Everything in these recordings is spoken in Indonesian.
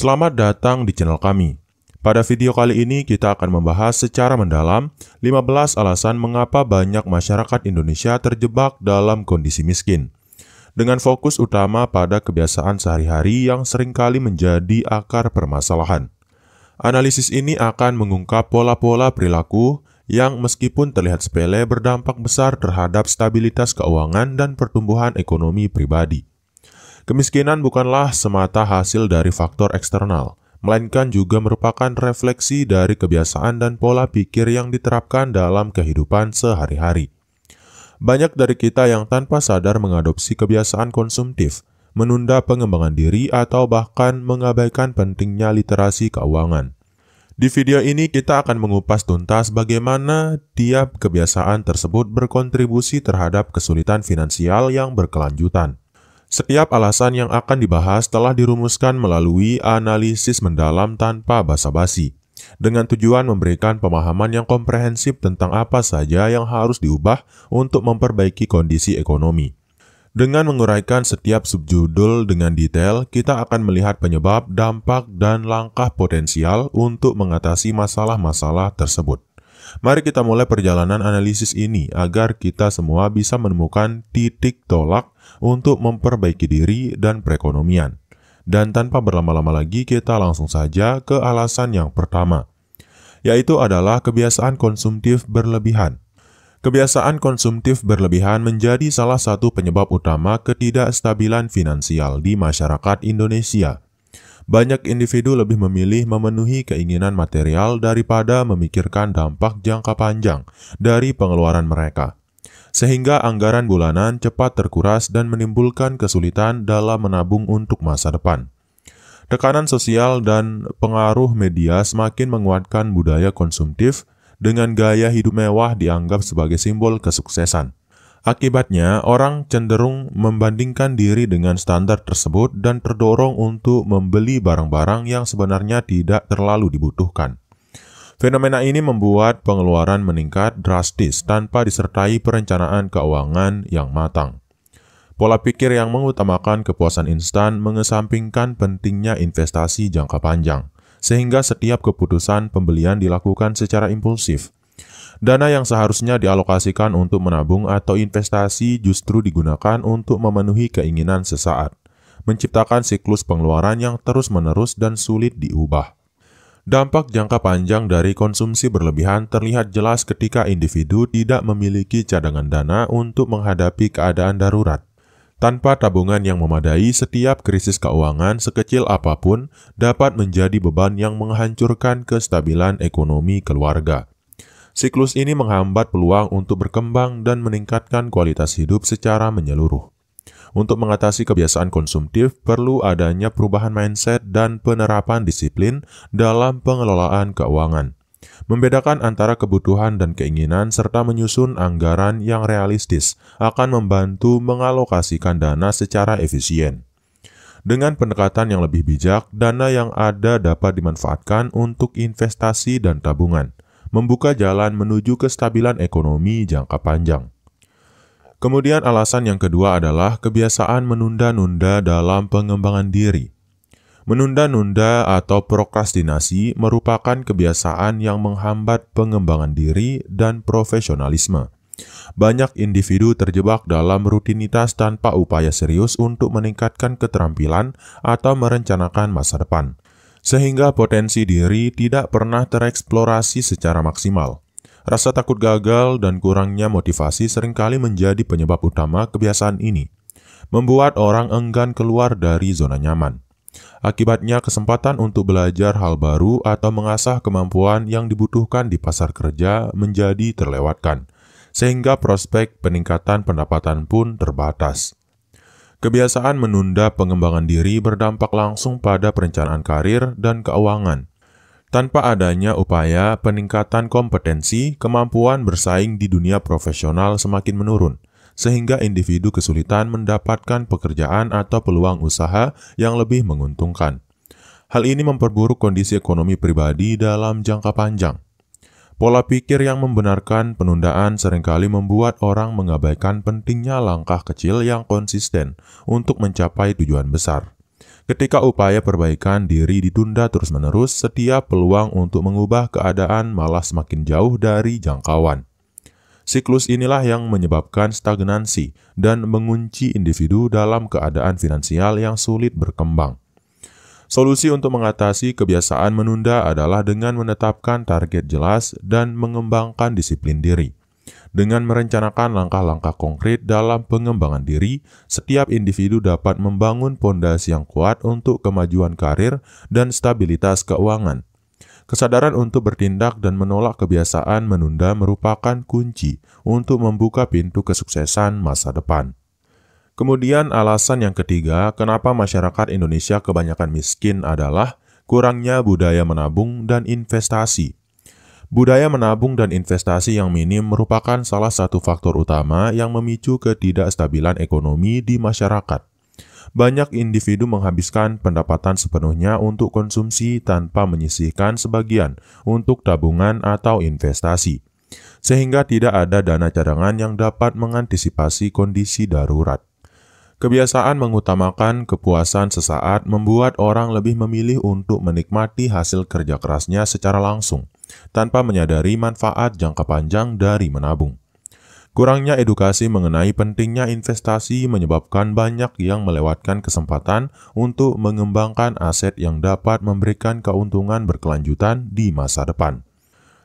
Selamat datang di channel kami. Pada video kali ini kita akan membahas secara mendalam 15 alasan mengapa banyak masyarakat Indonesia terjebak dalam kondisi miskin. Dengan fokus utama pada kebiasaan sehari-hari yang seringkali menjadi akar permasalahan. Analisis ini akan mengungkap pola-pola perilaku yang meskipun terlihat sepele berdampak besar terhadap stabilitas keuangan dan pertumbuhan ekonomi pribadi. Kemiskinan bukanlah semata hasil dari faktor eksternal, melainkan juga merupakan refleksi dari kebiasaan dan pola pikir yang diterapkan dalam kehidupan sehari-hari. Banyak dari kita yang tanpa sadar mengadopsi kebiasaan konsumtif, menunda pengembangan diri atau bahkan mengabaikan pentingnya literasi keuangan. Di video ini kita akan mengupas tuntas bagaimana tiap kebiasaan tersebut berkontribusi terhadap kesulitan finansial yang berkelanjutan. Setiap alasan yang akan dibahas telah dirumuskan melalui analisis mendalam tanpa basa-basi, dengan tujuan memberikan pemahaman yang komprehensif tentang apa saja yang harus diubah untuk memperbaiki kondisi ekonomi. Dengan menguraikan setiap subjudul dengan detail, kita akan melihat penyebab, dampak, dan langkah potensial untuk mengatasi masalah-masalah tersebut. Mari kita mulai perjalanan analisis ini agar kita semua bisa menemukan titik tolak untuk memperbaiki diri dan perekonomian. Dan tanpa berlama-lama lagi, kita langsung saja ke alasan yang pertama, yaitu adalah kebiasaan konsumtif berlebihan. Kebiasaan konsumtif berlebihan menjadi salah satu penyebab utama ketidakstabilan finansial di masyarakat Indonesia. Banyak individu lebih memilih memenuhi keinginan material daripada memikirkan dampak jangka panjang dari pengeluaran mereka, sehingga anggaran bulanan cepat terkuras dan menimbulkan kesulitan dalam menabung untuk masa depan. Tekanan sosial dan pengaruh media semakin menguatkan budaya konsumtif dengan gaya hidup mewah dianggap sebagai simbol kesuksesan. Akibatnya, orang cenderung membandingkan diri dengan standar tersebut dan terdorong untuk membeli barang-barang yang sebenarnya tidak terlalu dibutuhkan. Fenomena ini membuat pengeluaran meningkat drastis tanpa disertai perencanaan keuangan yang matang. Pola pikir yang mengutamakan kepuasan instan mengesampingkan pentingnya investasi jangka panjang, sehingga setiap keputusan pembelian dilakukan secara impulsif. Dana yang seharusnya dialokasikan untuk menabung atau investasi justru digunakan untuk memenuhi keinginan sesaat, menciptakan siklus pengeluaran yang terus-menerus dan sulit diubah. Dampak jangka panjang dari konsumsi berlebihan terlihat jelas ketika individu tidak memiliki cadangan dana untuk menghadapi keadaan darurat. Tanpa tabungan yang memadai, setiap krisis keuangan sekecil apapun dapat menjadi beban yang menghancurkan kestabilan ekonomi keluarga. Siklus ini menghambat peluang untuk berkembang dan meningkatkan kualitas hidup secara menyeluruh. Untuk mengatasi kebiasaan konsumtif, perlu adanya perubahan mindset dan penerapan disiplin dalam pengelolaan keuangan. Membedakan antara kebutuhan dan keinginan serta menyusun anggaran yang realistis akan membantu mengalokasikan dana secara efisien. Dengan pendekatan yang lebih bijak, dana yang ada dapat dimanfaatkan untuk investasi dan tabungan, membuka jalan menuju kestabilan ekonomi jangka panjang. Kemudian alasan yang kedua adalah kebiasaan menunda-nunda dalam pengembangan diri. Menunda-nunda atau prokrastinasi merupakan kebiasaan yang menghambat pengembangan diri dan profesionalisme. Banyak individu terjebak dalam rutinitas tanpa upaya serius untuk meningkatkan keterampilan atau merencanakan masa depan, sehingga potensi diri tidak pernah tereksplorasi secara maksimal. Rasa takut gagal dan kurangnya motivasi seringkali menjadi penyebab utama kebiasaan ini, membuat orang enggan keluar dari zona nyaman. Akibatnya, kesempatan untuk belajar hal baru atau mengasah kemampuan yang dibutuhkan di pasar kerja menjadi terlewatkan, sehingga prospek peningkatan pendapatan pun terbatas. Kebiasaan menunda pengembangan diri berdampak langsung pada perencanaan karir dan keuangan. Tanpa adanya upaya peningkatan kompetensi, kemampuan bersaing di dunia profesional semakin menurun, sehingga individu kesulitan mendapatkan pekerjaan atau peluang usaha yang lebih menguntungkan. Hal ini memperburuk kondisi ekonomi pribadi dalam jangka panjang. Pola pikir yang membenarkan penundaan seringkali membuat orang mengabaikan pentingnya langkah kecil yang konsisten untuk mencapai tujuan besar. Ketika upaya perbaikan diri ditunda terus-menerus, setiap peluang untuk mengubah keadaan malah semakin jauh dari jangkauan. Siklus inilah yang menyebabkan stagnansi dan mengunci individu dalam keadaan finansial yang sulit berkembang. Solusi untuk mengatasi kebiasaan menunda adalah dengan menetapkan target jelas dan mengembangkan disiplin diri. Dengan merencanakan langkah-langkah konkret dalam pengembangan diri, setiap individu dapat membangun pondasi yang kuat untuk kemajuan karir dan stabilitas keuangan. Kesadaran untuk bertindak dan menolak kebiasaan menunda merupakan kunci untuk membuka pintu kesuksesan masa depan. Kemudian alasan yang ketiga, kenapa masyarakat Indonesia kebanyakan miskin adalah kurangnya budaya menabung dan investasi. Budaya menabung dan investasi yang minim merupakan salah satu faktor utama yang memicu ketidakstabilan ekonomi di masyarakat. Banyak individu menghabiskan pendapatan sepenuhnya untuk konsumsi tanpa menyisihkan sebagian untuk tabungan atau investasi, sehingga tidak ada dana cadangan yang dapat mengantisipasi kondisi darurat. Kebiasaan mengutamakan kepuasan sesaat membuat orang lebih memilih untuk menikmati hasil kerja kerasnya secara langsung, tanpa menyadari manfaat jangka panjang dari menabung. Kurangnya edukasi mengenai pentingnya investasi menyebabkan banyak yang melewatkan kesempatan untuk mengembangkan aset yang dapat memberikan keuntungan berkelanjutan di masa depan.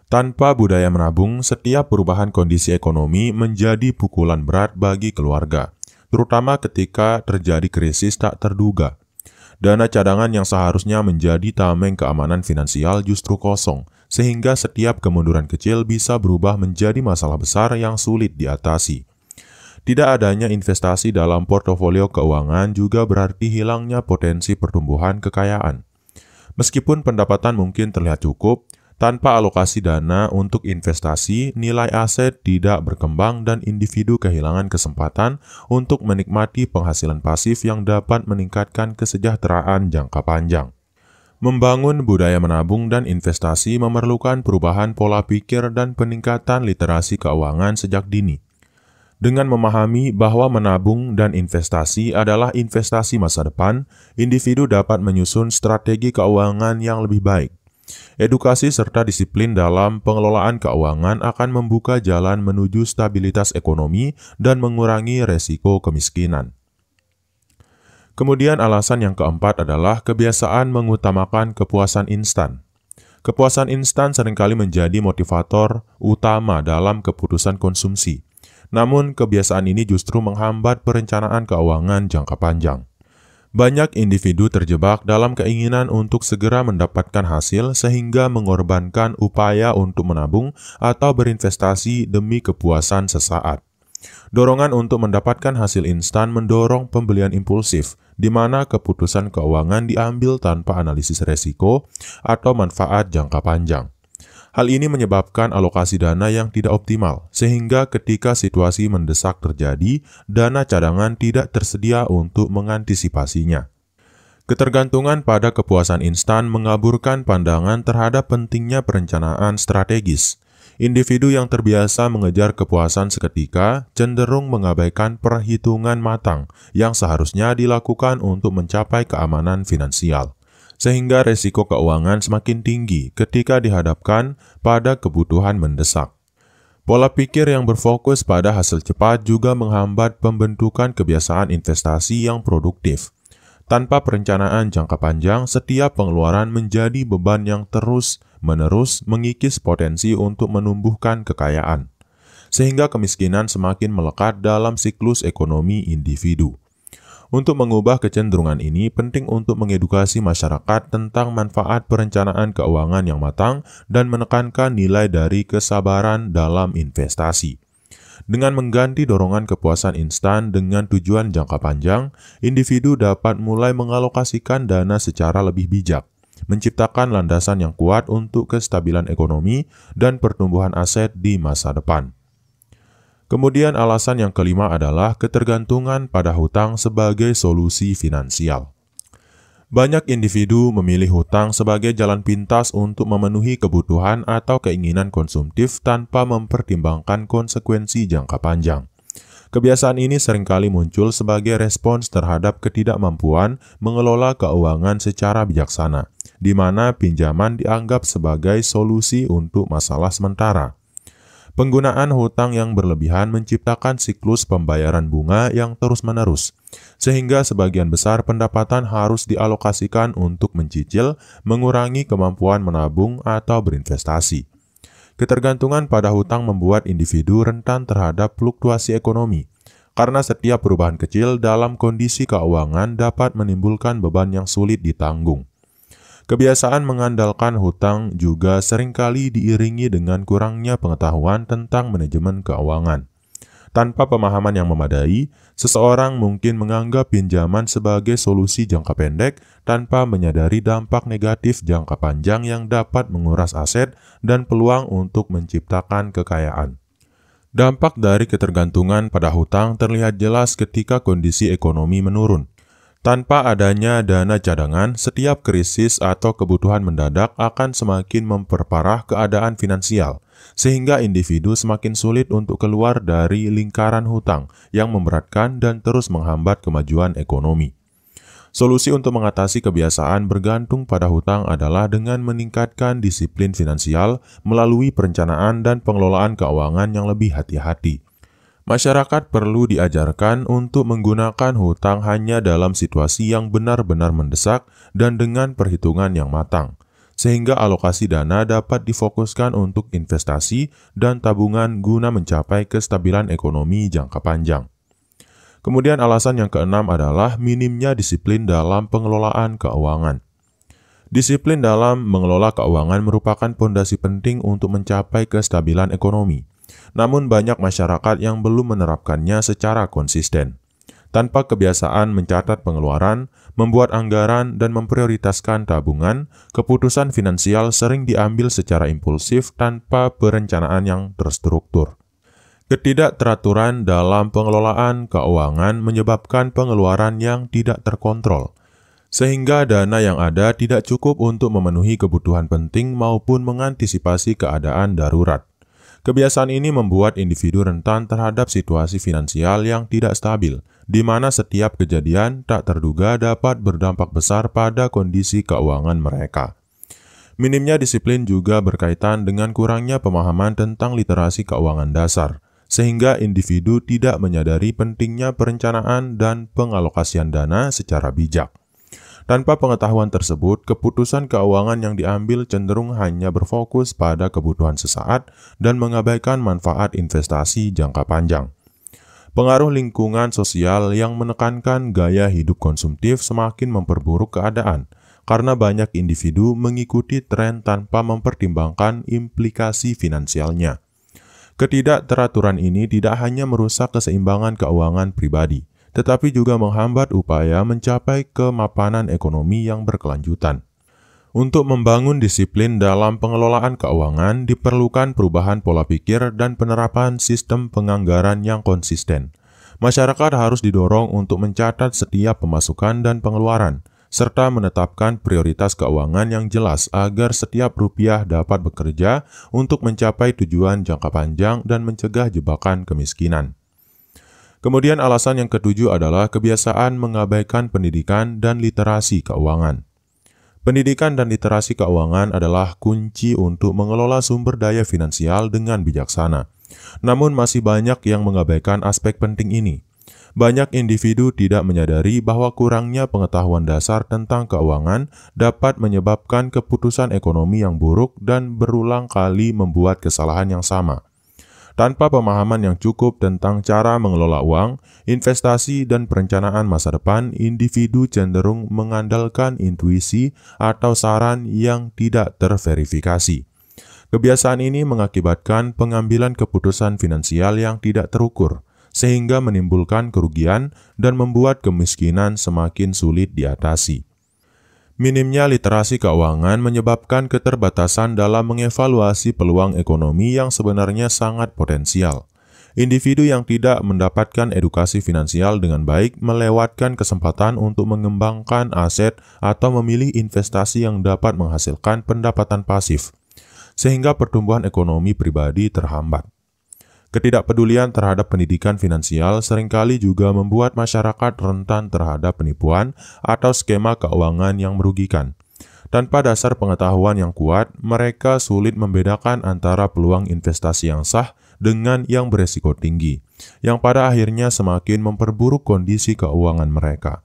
Tanpa budaya menabung, setiap perubahan kondisi ekonomi menjadi pukulan berat bagi keluarga, terutama ketika terjadi krisis tak terduga. Dana cadangan yang seharusnya menjadi tameng keamanan finansial justru kosong, sehingga setiap kemunduran kecil bisa berubah menjadi masalah besar yang sulit diatasi. Tidak adanya investasi dalam portofolio keuangan juga berarti hilangnya potensi pertumbuhan kekayaan. Meskipun pendapatan mungkin terlihat cukup, tanpa alokasi dana untuk investasi, nilai aset tidak berkembang dan individu kehilangan kesempatan untuk menikmati penghasilan pasif yang dapat meningkatkan kesejahteraan jangka panjang. Membangun budaya menabung dan investasi memerlukan perubahan pola pikir dan peningkatan literasi keuangan sejak dini. Dengan memahami bahwa menabung dan investasi adalah investasi masa depan, individu dapat menyusun strategi keuangan yang lebih baik. Edukasi serta disiplin dalam pengelolaan keuangan akan membuka jalan menuju stabilitas ekonomi dan mengurangi resiko kemiskinan. Kemudian alasan yang keempat adalah kebiasaan mengutamakan kepuasan instan. Kepuasan instan seringkali menjadi motivator utama dalam keputusan konsumsi. Namun kebiasaan ini justru menghambat perencanaan keuangan jangka panjang. Banyak individu terjebak dalam keinginan untuk segera mendapatkan hasil sehingga mengorbankan upaya untuk menabung atau berinvestasi demi kepuasan sesaat. Dorongan untuk mendapatkan hasil instan mendorong pembelian impulsif, di mana keputusan keuangan diambil tanpa analisis resiko atau manfaat jangka panjang. Hal ini menyebabkan alokasi dana yang tidak optimal, sehingga ketika situasi mendesak terjadi, dana cadangan tidak tersedia untuk mengantisipasinya. Ketergantungan pada kepuasan instan mengaburkan pandangan terhadap pentingnya perencanaan strategis. Individu yang terbiasa mengejar kepuasan seketika cenderung mengabaikan perhitungan matang yang seharusnya dilakukan untuk mencapai keamanan finansial, sehingga resiko keuangan semakin tinggi ketika dihadapkan pada kebutuhan mendesak. Pola pikir yang berfokus pada hasil cepat juga menghambat pembentukan kebiasaan investasi yang produktif. Tanpa perencanaan jangka panjang, setiap pengeluaran menjadi beban yang terus-menerus mengikis potensi untuk menumbuhkan kekayaan, sehingga kemiskinan semakin melekat dalam siklus ekonomi individu. Untuk mengubah kecenderungan ini, penting untuk mengedukasi masyarakat tentang manfaat perencanaan keuangan yang matang dan menekankan nilai dari kesabaran dalam investasi. Dengan mengganti dorongan kepuasan instan dengan tujuan jangka panjang, individu dapat mulai mengalokasikan dana secara lebih bijak, menciptakan landasan yang kuat untuk kestabilan ekonomi dan pertumbuhan aset di masa depan. Kemudian alasan yang kelima adalah ketergantungan pada hutang sebagai solusi finansial. Banyak individu memilih hutang sebagai jalan pintas untuk memenuhi kebutuhan atau keinginan konsumtif tanpa mempertimbangkan konsekuensi jangka panjang. Kebiasaan ini seringkali muncul sebagai respons terhadap ketidakmampuan mengelola keuangan secara bijaksana, di mana pinjaman dianggap sebagai solusi untuk masalah sementara. Penggunaan hutang yang berlebihan menciptakan siklus pembayaran bunga yang terus-menerus, sehingga sebagian besar pendapatan harus dialokasikan untuk mencicil, mengurangi kemampuan menabung atau berinvestasi. Ketergantungan pada hutang membuat individu rentan terhadap fluktuasi ekonomi, karena setiap perubahan kecil dalam kondisi keuangan dapat menimbulkan beban yang sulit ditanggung. Kebiasaan mengandalkan hutang juga seringkali diiringi dengan kurangnya pengetahuan tentang manajemen keuangan. Tanpa pemahaman yang memadai, seseorang mungkin menganggap pinjaman sebagai solusi jangka pendek tanpa menyadari dampak negatif jangka panjang yang dapat menguras aset dan peluang untuk menciptakan kekayaan. Dampak dari ketergantungan pada hutang terlihat jelas ketika kondisi ekonomi menurun. Tanpa adanya dana cadangan, setiap krisis atau kebutuhan mendadak akan semakin memperparah keadaan finansial, sehingga individu semakin sulit untuk keluar dari lingkaran hutang yang memberatkan dan terus menghambat kemajuan ekonomi. Solusi untuk mengatasi kebiasaan bergantung pada hutang adalah dengan meningkatkan disiplin finansial melalui perencanaan dan pengelolaan keuangan yang lebih hati-hati. Masyarakat perlu diajarkan untuk menggunakan hutang hanya dalam situasi yang benar-benar mendesak dan dengan perhitungan yang matang, sehingga alokasi dana dapat difokuskan untuk investasi dan tabungan guna mencapai kestabilan ekonomi jangka panjang. Kemudian alasan yang keenam adalah minimnya disiplin dalam pengelolaan keuangan. Disiplin dalam mengelola keuangan merupakan pondasi penting untuk mencapai kestabilan ekonomi. Namun banyak masyarakat yang belum menerapkannya secara konsisten. Tanpa kebiasaan mencatat pengeluaran, membuat anggaran, dan memprioritaskan tabungan, keputusan finansial sering diambil secara impulsif tanpa perencanaan yang terstruktur. Ketidakteraturan dalam pengelolaan keuangan menyebabkan pengeluaran yang tidak terkontrol, sehingga dana yang ada tidak cukup untuk memenuhi kebutuhan penting maupun mengantisipasi keadaan darurat. Kebiasaan ini membuat individu rentan terhadap situasi finansial yang tidak stabil, di mana setiap kejadian tak terduga dapat berdampak besar pada kondisi keuangan mereka. Minimnya disiplin juga berkaitan dengan kurangnya pemahaman tentang literasi keuangan dasar, sehingga individu tidak menyadari pentingnya perencanaan dan pengalokasian dana secara bijak. Tanpa pengetahuan tersebut, keputusan keuangan yang diambil cenderung hanya berfokus pada kebutuhan sesaat dan mengabaikan manfaat investasi jangka panjang. Pengaruh lingkungan sosial yang menekankan gaya hidup konsumtif semakin memperburuk keadaan, karena banyak individu mengikuti tren tanpa mempertimbangkan implikasi finansialnya. Ketidakteraturan ini tidak hanya merusak keseimbangan keuangan pribadi, tetapi juga menghambat upaya mencapai kemapanan ekonomi yang berkelanjutan. Untuk membangun disiplin dalam pengelolaan keuangan, diperlukan perubahan pola pikir dan penerapan sistem penganggaran yang konsisten. Masyarakat harus didorong untuk mencatat setiap pemasukan dan pengeluaran, serta menetapkan prioritas keuangan yang jelas agar setiap rupiah dapat bekerja untuk mencapai tujuan jangka panjang dan mencegah jebakan kemiskinan. Kemudian alasan yang ketujuh adalah kebiasaan mengabaikan pendidikan dan literasi keuangan. Pendidikan dan literasi keuangan adalah kunci untuk mengelola sumber daya finansial dengan bijaksana. Namun masih banyak yang mengabaikan aspek penting ini. Banyak individu tidak menyadari bahwa kurangnya pengetahuan dasar tentang keuangan dapat menyebabkan keputusan ekonomi yang buruk dan berulang kali membuat kesalahan yang sama. Tanpa pemahaman yang cukup tentang cara mengelola uang, investasi, dan perencanaan masa depan, individu cenderung mengandalkan intuisi atau saran yang tidak terverifikasi. Kebiasaan ini mengakibatkan pengambilan keputusan finansial yang tidak terukur, sehingga menimbulkan kerugian dan membuat kemiskinan semakin sulit diatasi. Minimnya literasi keuangan menyebabkan keterbatasan dalam mengevaluasi peluang ekonomi yang sebenarnya sangat potensial. Individu yang tidak mendapatkan edukasi finansial dengan baik melewatkan kesempatan untuk mengembangkan aset atau memilih investasi yang dapat menghasilkan pendapatan pasif, sehingga pertumbuhan ekonomi pribadi terhambat. Ketidakpedulian terhadap pendidikan finansial seringkali juga membuat masyarakat rentan terhadap penipuan atau skema keuangan yang merugikan. Tanpa dasar pengetahuan yang kuat, mereka sulit membedakan antara peluang investasi yang sah dengan yang beresiko tinggi, yang pada akhirnya semakin memperburuk kondisi keuangan mereka.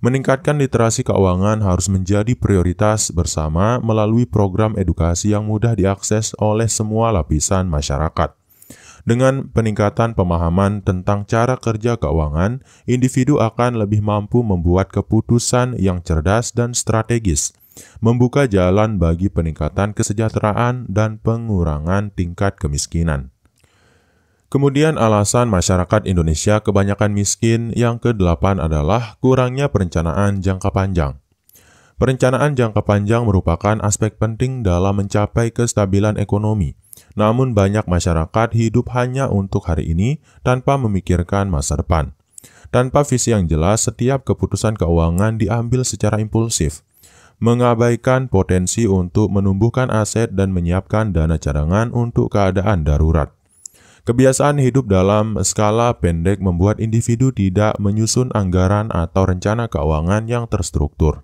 Meningkatkan literasi keuangan harus menjadi prioritas bersama melalui program edukasi yang mudah diakses oleh semua lapisan masyarakat. Dengan peningkatan pemahaman tentang cara kerja keuangan, individu akan lebih mampu membuat keputusan yang cerdas dan strategis, membuka jalan bagi peningkatan kesejahteraan dan pengurangan tingkat kemiskinan. Kemudian alasan masyarakat Indonesia kebanyakan miskin yang ke-8 adalah kurangnya perencanaan jangka panjang. Perencanaan jangka panjang merupakan aspek penting dalam mencapai kestabilan ekonomi. Namun banyak masyarakat hidup hanya untuk hari ini tanpa memikirkan masa depan. Tanpa visi yang jelas, setiap keputusan keuangan diambil secara impulsif, mengabaikan potensi untuk menumbuhkan aset dan menyiapkan dana cadangan untuk keadaan darurat. Kebiasaan hidup dalam skala pendek membuat individu tidak menyusun anggaran atau rencana keuangan yang terstruktur,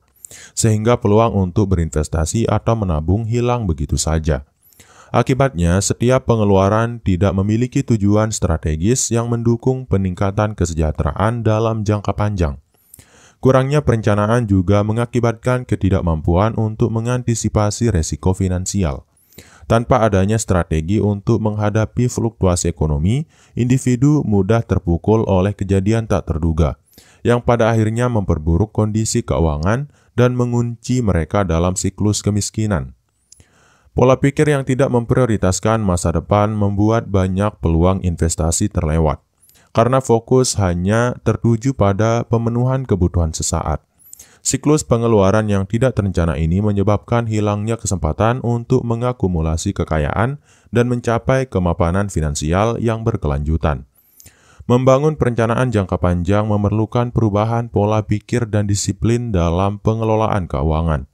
sehingga peluang untuk berinvestasi atau menabung hilang begitu saja. Akibatnya, setiap pengeluaran tidak memiliki tujuan strategis yang mendukung peningkatan kesejahteraan dalam jangka panjang. Kurangnya perencanaan juga mengakibatkan ketidakmampuan untuk mengantisipasi resiko finansial. Tanpa adanya strategi untuk menghadapi fluktuasi ekonomi, individu mudah terpukul oleh kejadian tak terduga, yang pada akhirnya memperburuk kondisi keuangan dan mengunci mereka dalam siklus kemiskinan. Pola pikir yang tidak memprioritaskan masa depan membuat banyak peluang investasi terlewat, karena fokus hanya tertuju pada pemenuhan kebutuhan sesaat. Siklus pengeluaran yang tidak terencana ini menyebabkan hilangnya kesempatan untuk mengakumulasi kekayaan dan mencapai kemapanan finansial yang berkelanjutan. Membangun perencanaan jangka panjang memerlukan perubahan pola pikir dan disiplin dalam pengelolaan keuangan.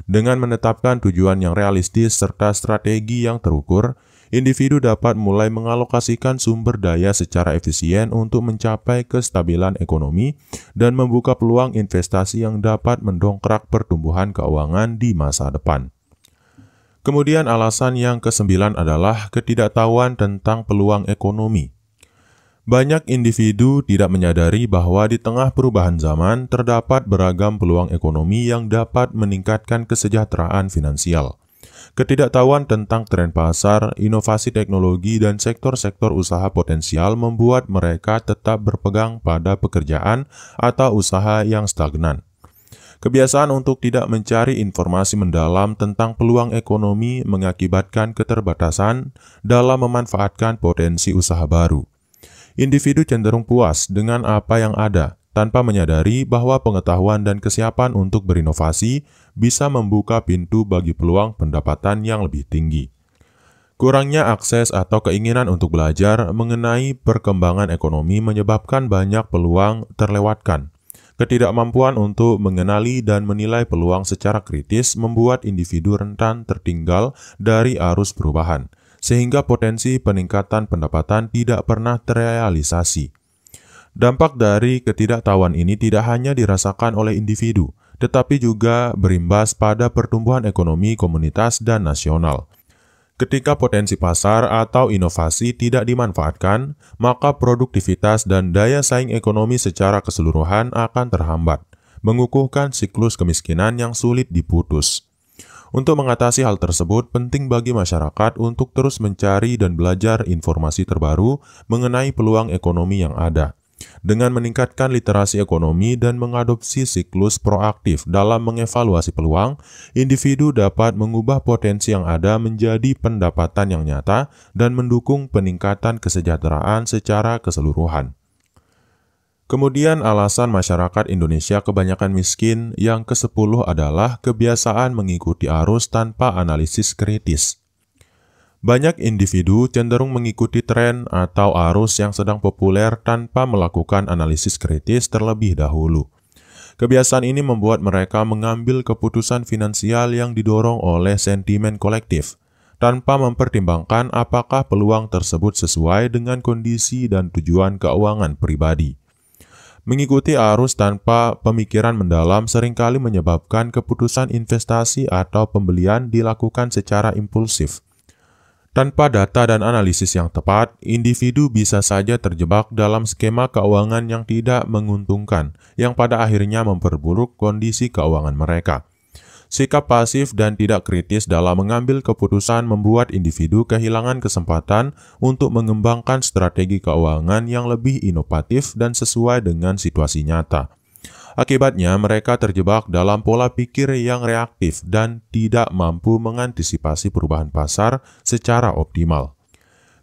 Dengan menetapkan tujuan yang realistis serta strategi yang terukur, individu dapat mulai mengalokasikan sumber daya secara efisien untuk mencapai kestabilan ekonomi dan membuka peluang investasi yang dapat mendongkrak pertumbuhan keuangan di masa depan. Kemudian alasan yang ke-9 adalah ketidaktahuan tentang peluang ekonomi. Banyak individu tidak menyadari bahwa di tengah perubahan zaman terdapat beragam peluang ekonomi yang dapat meningkatkan kesejahteraan finansial. Ketidaktahuan tentang tren pasar, inovasi teknologi, dan sektor-sektor usaha potensial membuat mereka tetap berpegang pada pekerjaan atau usaha yang stagnan. Kebiasaan untuk tidak mencari informasi mendalam tentang peluang ekonomi mengakibatkan keterbatasan dalam memanfaatkan potensi usaha baru. Individu cenderung puas dengan apa yang ada, tanpa menyadari bahwa pengetahuan dan kesiapan untuk berinovasi bisa membuka pintu bagi peluang pendapatan yang lebih tinggi. Kurangnya akses atau keinginan untuk belajar mengenai perkembangan ekonomi menyebabkan banyak peluang terlewatkan. Ketidakmampuan untuk mengenali dan menilai peluang secara kritis membuat individu rentan tertinggal dari arus perubahan, sehingga potensi peningkatan pendapatan tidak pernah terrealisasi. Dampak dari ketidaktahuan ini tidak hanya dirasakan oleh individu, tetapi juga berimbas pada pertumbuhan ekonomi komunitas dan nasional. Ketika potensi pasar atau inovasi tidak dimanfaatkan, maka produktivitas dan daya saing ekonomi secara keseluruhan akan terhambat, mengukuhkan siklus kemiskinan yang sulit diputus. Untuk mengatasi hal tersebut, penting bagi masyarakat untuk terus mencari dan belajar informasi terbaru mengenai peluang ekonomi yang ada. Dengan meningkatkan literasi ekonomi dan mengadopsi siklus proaktif dalam mengevaluasi peluang, individu dapat mengubah potensi yang ada menjadi pendapatan yang nyata dan mendukung peningkatan kesejahteraan secara keseluruhan. Kemudian alasan masyarakat Indonesia kebanyakan miskin yang ke-10 adalah kebiasaan mengikuti arus tanpa analisis kritis. Banyak individu cenderung mengikuti tren atau arus yang sedang populer tanpa melakukan analisis kritis terlebih dahulu. Kebiasaan ini membuat mereka mengambil keputusan finansial yang didorong oleh sentimen kolektif, tanpa mempertimbangkan apakah peluang tersebut sesuai dengan kondisi dan tujuan keuangan pribadi. Mengikuti arus tanpa pemikiran mendalam seringkali menyebabkan keputusan investasi atau pembelian dilakukan secara impulsif. Tanpa data dan analisis yang tepat, individu bisa saja terjebak dalam skema keuangan yang tidak menguntungkan, yang pada akhirnya memperburuk kondisi keuangan mereka. Sikap pasif dan tidak kritis dalam mengambil keputusan membuat individu kehilangan kesempatan untuk mengembangkan strategi keuangan yang lebih inovatif dan sesuai dengan situasi nyata. Akibatnya, mereka terjebak dalam pola pikir yang reaktif dan tidak mampu mengantisipasi perubahan pasar secara optimal.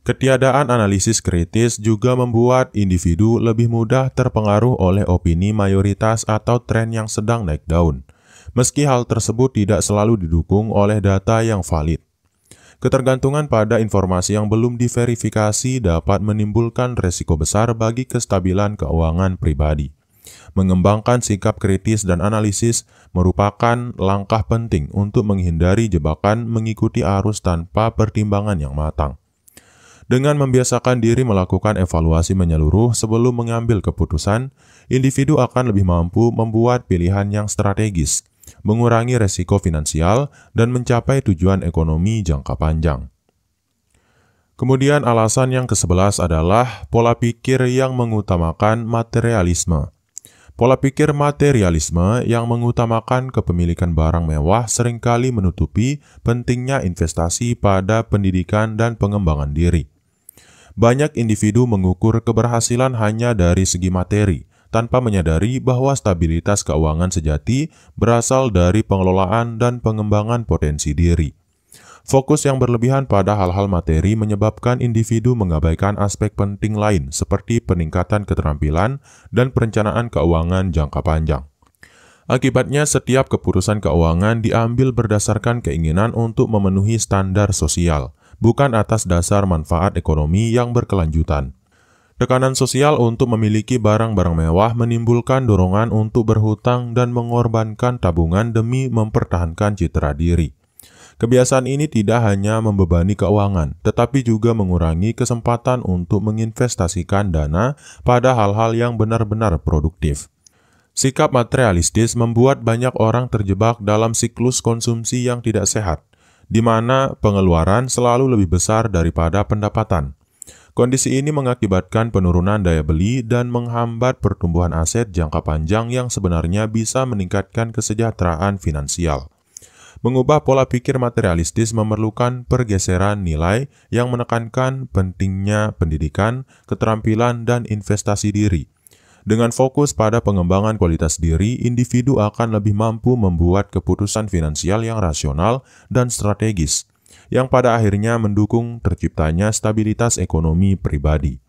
Ketiadaan analisis kritis juga membuat individu lebih mudah terpengaruh oleh opini mayoritas atau tren yang sedang naik daun, meski hal tersebut tidak selalu didukung oleh data yang valid. Ketergantungan pada informasi yang belum diverifikasi dapat menimbulkan resiko besar bagi kestabilan keuangan pribadi. Mengembangkan sikap kritis dan analisis merupakan langkah penting untuk menghindari jebakan mengikuti arus tanpa pertimbangan yang matang. Dengan membiasakan diri melakukan evaluasi menyeluruh sebelum mengambil keputusan, individu akan lebih mampu membuat pilihan yang strategis, mengurangi resiko finansial, dan mencapai tujuan ekonomi jangka panjang. Kemudian alasan yang ke-11 adalah pola pikir yang mengutamakan materialisme. Pola pikir materialisme yang mengutamakan kepemilikan barang mewah seringkali menutupi pentingnya investasi pada pendidikan dan pengembangan diri. Banyak individu mengukur keberhasilan hanya dari segi materi, tanpa menyadari bahwa stabilitas keuangan sejati berasal dari pengelolaan dan pengembangan potensi diri. Fokus yang berlebihan pada hal-hal materi menyebabkan individu mengabaikan aspek penting lain seperti peningkatan keterampilan dan perencanaan keuangan jangka panjang. Akibatnya, setiap keputusan keuangan diambil berdasarkan keinginan untuk memenuhi standar sosial, bukan atas dasar manfaat ekonomi yang berkelanjutan. Tekanan sosial untuk memiliki barang-barang mewah menimbulkan dorongan untuk berhutang dan mengorbankan tabungan demi mempertahankan citra diri. Kebiasaan ini tidak hanya membebani keuangan, tetapi juga mengurangi kesempatan untuk menginvestasikan dana pada hal-hal yang benar-benar produktif. Sikap materialistis membuat banyak orang terjebak dalam siklus konsumsi yang tidak sehat, di mana pengeluaran selalu lebih besar daripada pendapatan. Kondisi ini mengakibatkan penurunan daya beli dan menghambat pertumbuhan aset jangka panjang yang sebenarnya bisa meningkatkan kesejahteraan finansial. Mengubah pola pikir materialistis memerlukan pergeseran nilai yang menekankan pentingnya pendidikan, keterampilan, dan investasi diri. Dengan fokus pada pengembangan kualitas diri, individu akan lebih mampu membuat keputusan finansial yang rasional dan strategis, yang pada akhirnya mendukung terciptanya stabilitas ekonomi pribadi.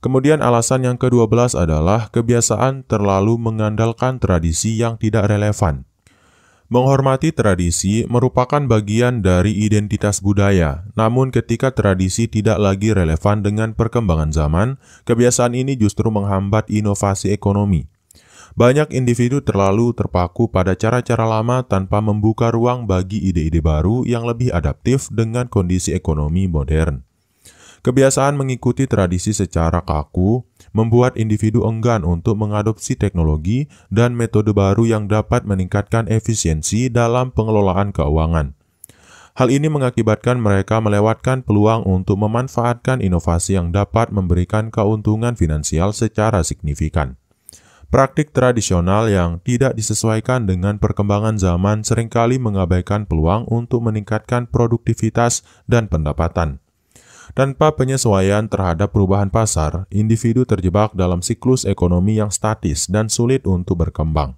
Kemudian alasan yang ke-12 adalah kebiasaan terlalu mengandalkan tradisi yang tidak relevan. Menghormati tradisi merupakan bagian dari identitas budaya, namun ketika tradisi tidak lagi relevan dengan perkembangan zaman, kebiasaan ini justru menghambat inovasi ekonomi. Banyak individu terlalu terpaku pada cara-cara lama tanpa membuka ruang bagi ide-ide baru yang lebih adaptif dengan kondisi ekonomi modern. Kebiasaan mengikuti tradisi secara kaku membuat individu enggan untuk mengadopsi teknologi dan metode baru yang dapat meningkatkan efisiensi dalam pengelolaan keuangan. Hal ini mengakibatkan mereka melewatkan peluang untuk memanfaatkan inovasi yang dapat memberikan keuntungan finansial secara signifikan. Praktik tradisional yang tidak disesuaikan dengan perkembangan zaman seringkali mengabaikan peluang untuk meningkatkan produktivitas dan pendapatan. Tanpa penyesuaian terhadap perubahan pasar, individu terjebak dalam siklus ekonomi yang statis dan sulit untuk berkembang.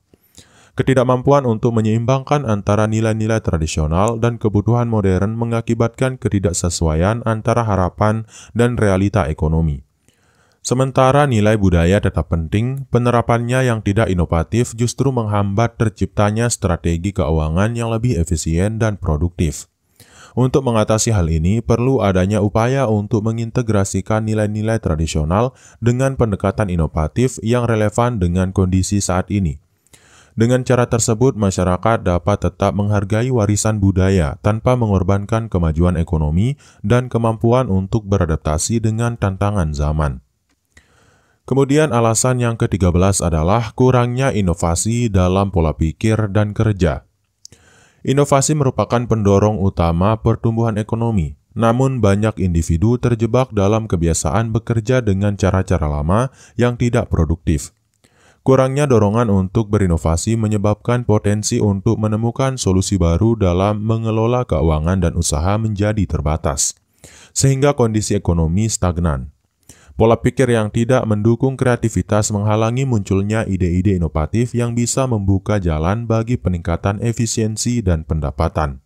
Ketidakmampuan untuk menyeimbangkan antara nilai-nilai tradisional dan kebutuhan modern mengakibatkan ketidaksesuaian antara harapan dan realita ekonomi. Sementara nilai budaya tetap penting, penerapannya yang tidak inovatif justru menghambat terciptanya strategi keuangan yang lebih efisien dan produktif. Untuk mengatasi hal ini, perlu adanya upaya untuk mengintegrasikan nilai-nilai tradisional dengan pendekatan inovatif yang relevan dengan kondisi saat ini. Dengan cara tersebut, masyarakat dapat tetap menghargai warisan budaya tanpa mengorbankan kemajuan ekonomi dan kemampuan untuk beradaptasi dengan tantangan zaman. Kemudian alasan yang ke-13 adalah kurangnya inovasi dalam pola pikir dan kerja. Inovasi merupakan pendorong utama pertumbuhan ekonomi, namun banyak individu terjebak dalam kebiasaan bekerja dengan cara-cara lama yang tidak produktif. Kurangnya dorongan untuk berinovasi menyebabkan potensi untuk menemukan solusi baru dalam mengelola keuangan dan usaha menjadi terbatas, sehingga kondisi ekonomi stagnan. Pola pikir yang tidak mendukung kreativitas menghalangi munculnya ide-ide inovatif yang bisa membuka jalan bagi peningkatan efisiensi dan pendapatan.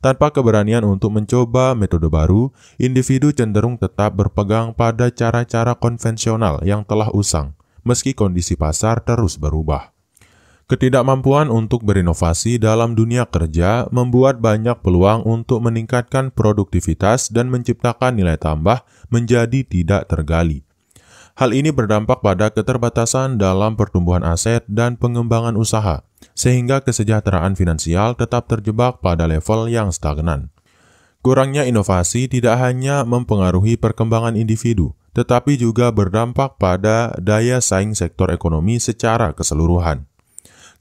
Tanpa keberanian untuk mencoba metode baru, individu cenderung tetap berpegang pada cara-cara konvensional yang telah usang, meski kondisi pasar terus berubah. Ketidakmampuan untuk berinovasi dalam dunia kerja membuat banyak peluang untuk meningkatkan produktivitas dan menciptakan nilai tambah menjadi tidak tergali. Hal ini berdampak pada keterbatasan dalam pertumbuhan aset dan pengembangan usaha, sehingga kesejahteraan finansial tetap terjebak pada level yang stagnan. Kurangnya inovasi tidak hanya mempengaruhi perkembangan individu, tetapi juga berdampak pada daya saing sektor ekonomi secara keseluruhan.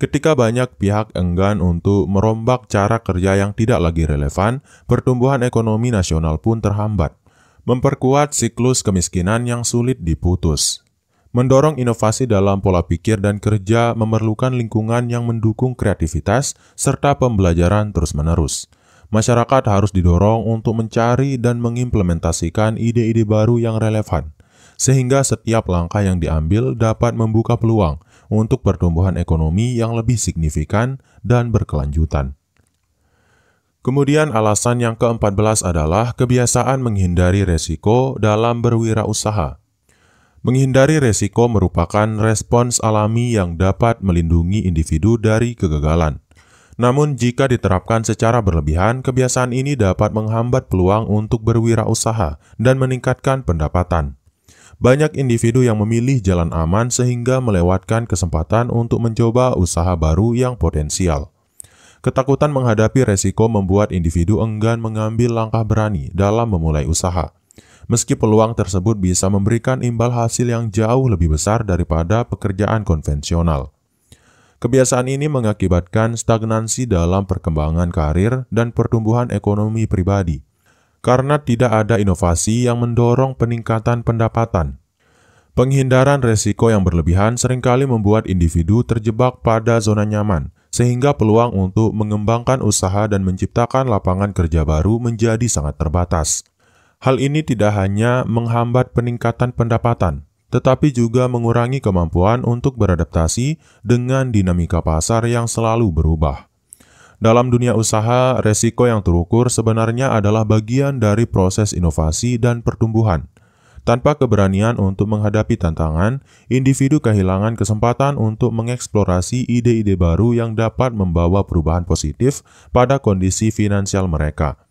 Ketika banyak pihak enggan untuk merombak cara kerja yang tidak lagi relevan, pertumbuhan ekonomi nasional pun terhambat, memperkuat siklus kemiskinan yang sulit diputus. Mendorong inovasi dalam pola pikir dan kerja memerlukan lingkungan yang mendukung kreativitas serta pembelajaran terus-menerus. Masyarakat harus didorong untuk mencari dan mengimplementasikan ide-ide baru yang relevan, sehingga setiap langkah yang diambil dapat membuka peluang untuk pertumbuhan ekonomi yang lebih signifikan dan berkelanjutan. Kemudian alasan yang ke-14 adalah kebiasaan menghindari resiko dalam berwirausaha. Menghindari resiko merupakan respons alami yang dapat melindungi individu dari kegagalan. Namun jika diterapkan secara berlebihan, kebiasaan ini dapat menghambat peluang untuk berwirausaha dan meningkatkan pendapatan. Banyak individu yang memilih jalan aman sehingga melewatkan kesempatan untuk mencoba usaha baru yang potensial. Ketakutan menghadapi resiko membuat individu enggan mengambil langkah berani dalam memulai usaha, meski peluang tersebut bisa memberikan imbal hasil yang jauh lebih besar daripada pekerjaan konvensional. Kebiasaan ini mengakibatkan stagnansi dalam perkembangan karir dan pertumbuhan ekonomi pribadi, karena tidak ada inovasi yang mendorong peningkatan pendapatan. Penghindaran resiko yang berlebihan seringkali membuat individu terjebak pada zona nyaman, sehingga peluang untuk mengembangkan usaha dan menciptakan lapangan kerja baru menjadi sangat terbatas. Hal ini tidak hanya menghambat peningkatan pendapatan, tetapi juga mengurangi kemampuan untuk beradaptasi dengan dinamika pasar yang selalu berubah. Dalam dunia usaha, resiko yang terukur sebenarnya adalah bagian dari proses inovasi dan pertumbuhan. Tanpa keberanian untuk menghadapi tantangan, individu kehilangan kesempatan untuk mengeksplorasi ide-ide baru yang dapat membawa perubahan positif pada kondisi finansial mereka.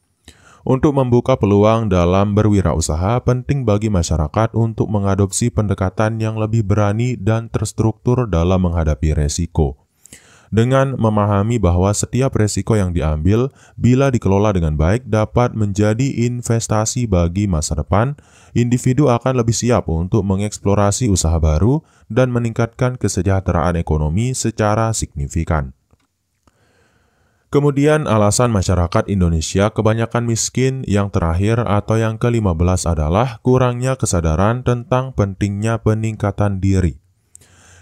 Untuk membuka peluang dalam berwirausaha, penting bagi masyarakat untuk mengadopsi pendekatan yang lebih berani dan terstruktur dalam menghadapi resiko. Dengan memahami bahwa setiap resiko yang diambil, bila dikelola dengan baik, dapat menjadi investasi bagi masa depan, individu akan lebih siap untuk mengeksplorasi usaha baru dan meningkatkan kesejahteraan ekonomi secara signifikan. Kemudian alasan masyarakat Indonesia kebanyakan miskin yang terakhir atau yang ke-15 adalah kurangnya kesadaran tentang pentingnya peningkatan diri.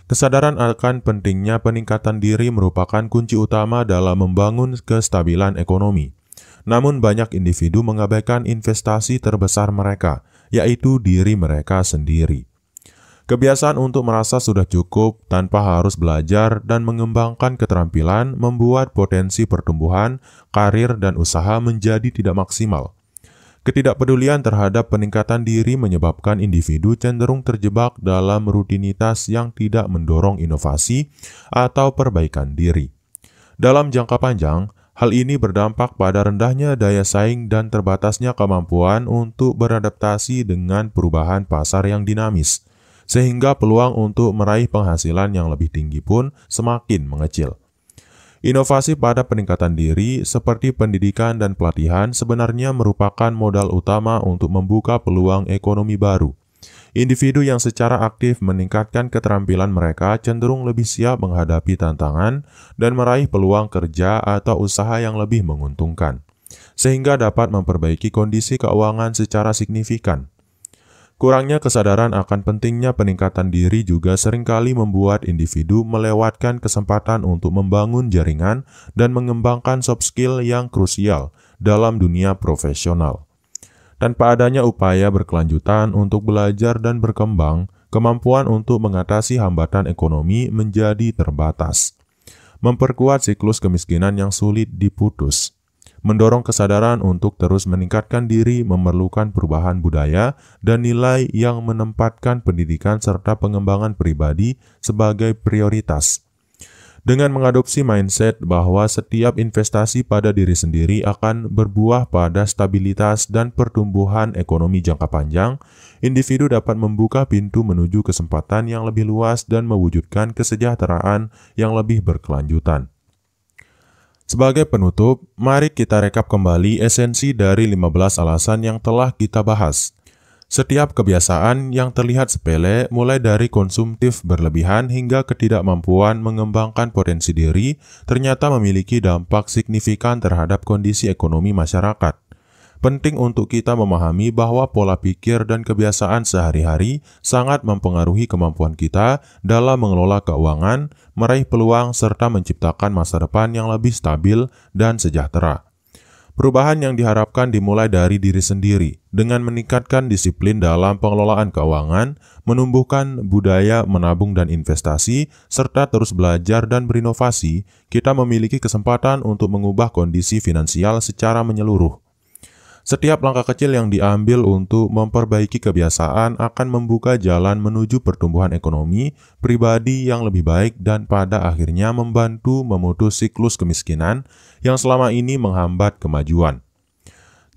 Kesadaran akan pentingnya peningkatan diri merupakan kunci utama dalam membangun kestabilan ekonomi. Namun banyak individu mengabaikan investasi terbesar mereka, yaitu diri mereka sendiri. Kebiasaan untuk merasa sudah cukup tanpa harus belajar dan mengembangkan keterampilan membuat potensi pertumbuhan, karir, dan usaha menjadi tidak maksimal. Ketidakpedulian terhadap peningkatan diri menyebabkan individu cenderung terjebak dalam rutinitas yang tidak mendorong inovasi atau perbaikan diri. Dalam jangka panjang, hal ini berdampak pada rendahnya daya saing dan terbatasnya kemampuan untuk beradaptasi dengan perubahan pasar yang dinamis, sehingga peluang untuk meraih penghasilan yang lebih tinggi pun semakin mengecil. Inovasi pada peningkatan diri seperti pendidikan dan pelatihan sebenarnya merupakan modal utama untuk membuka peluang ekonomi baru. Individu yang secara aktif meningkatkan keterampilan mereka cenderung lebih siap menghadapi tantangan dan meraih peluang kerja atau usaha yang lebih menguntungkan, sehingga dapat memperbaiki kondisi keuangan secara signifikan. Kurangnya kesadaran akan pentingnya peningkatan diri juga seringkali membuat individu melewatkan kesempatan untuk membangun jaringan dan mengembangkan soft skill yang krusial dalam dunia profesional. Tanpa adanya upaya berkelanjutan untuk belajar dan berkembang, kemampuan untuk mengatasi hambatan ekonomi menjadi terbatas. Memperkuat siklus kemiskinan yang sulit diputus. Mendorong kesadaran untuk terus meningkatkan diri memerlukan perubahan budaya dan nilai yang menempatkan pendidikan serta pengembangan pribadi sebagai prioritas. Dengan mengadopsi mindset bahwa setiap investasi pada diri sendiri akan berbuah pada stabilitas dan pertumbuhan ekonomi jangka panjang, individu dapat membuka pintu menuju kesempatan yang lebih luas dan mewujudkan kesejahteraan yang lebih berkelanjutan. Sebagai penutup, mari kita rekap kembali esensi dari 15 alasan yang telah kita bahas. Setiap kebiasaan yang terlihat sepele, mulai dari konsumtif berlebihan hingga ketidakmampuan mengembangkan potensi diri, ternyata memiliki dampak signifikan terhadap kondisi ekonomi masyarakat. Penting untuk kita memahami bahwa pola pikir dan kebiasaan sehari-hari sangat mempengaruhi kemampuan kita dalam mengelola keuangan, meraih peluang, serta menciptakan masa depan yang lebih stabil dan sejahtera. Perubahan yang diharapkan dimulai dari diri sendiri, dengan meningkatkan disiplin dalam pengelolaan keuangan, menumbuhkan budaya menabung dan investasi, serta terus belajar dan berinovasi. Kita memiliki kesempatan untuk mengubah kondisi finansial secara menyeluruh. Setiap langkah kecil yang diambil untuk memperbaiki kebiasaan akan membuka jalan menuju pertumbuhan ekonomi pribadi yang lebih baik dan pada akhirnya membantu memutus siklus kemiskinan yang selama ini menghambat kemajuan.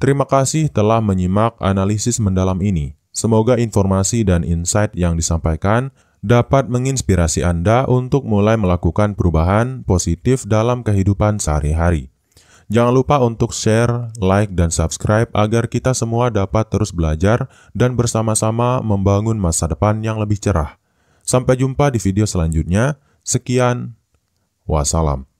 Terima kasih telah menyimak analisis mendalam ini. Semoga informasi dan insight yang disampaikan dapat menginspirasi Anda untuk mulai melakukan perubahan positif dalam kehidupan sehari-hari. Jangan lupa untuk share, like, dan subscribe agar kita semua dapat terus belajar dan bersama-sama membangun masa depan yang lebih cerah. Sampai jumpa di video selanjutnya. Sekian, wassalam.